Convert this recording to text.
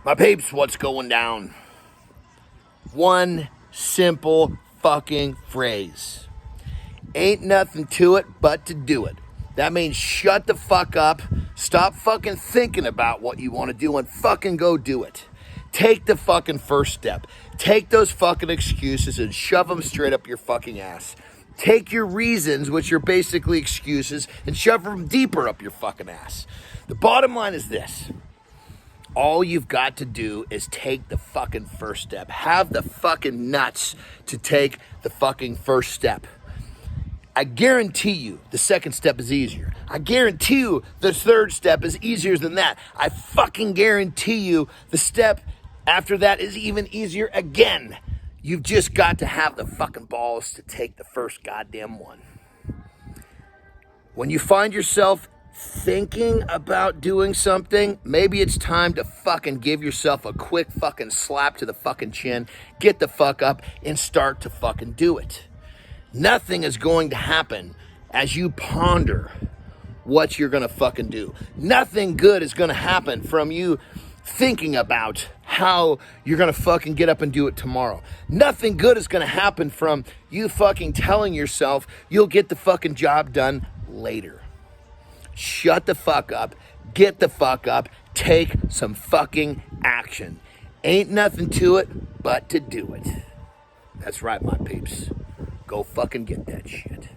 My peeps, what's going down? One simple fucking phrase. Ain't nothing to it but to do it. That means shut the fuck up, stop fucking thinking about what you want to do and fucking go do it. Take the fucking first step. Take those fucking excuses and shove them straight up your fucking ass. Take your reasons, which are basically excuses, and shove them deeper up your fucking ass. The bottom line is this. All you've got to do is take the fucking first step. Have the fucking nuts to take the fucking first step. I guarantee you the second step is easier. I guarantee you the third step is easier than that. I fucking guarantee you the step after that is even easier again. You've just got to have the fucking balls to take the first goddamn one. When you find yourself thinking about doing something, maybe it's time to fucking give yourself a quick fucking slap to the fucking chin, get the fuck up, and start to fucking do it. Nothing is going to happen as you ponder what you're gonna fucking do. Nothing good is gonna happen from you thinking about how you're gonna fucking get up and do it tomorrow. Nothing good is gonna happen from you fucking telling yourself you'll get the fucking job done later. Shut the fuck up, get the fuck up, take some fucking action. Ain't nothing to it but to do it. That's right, my peeps. Go fucking get that shit.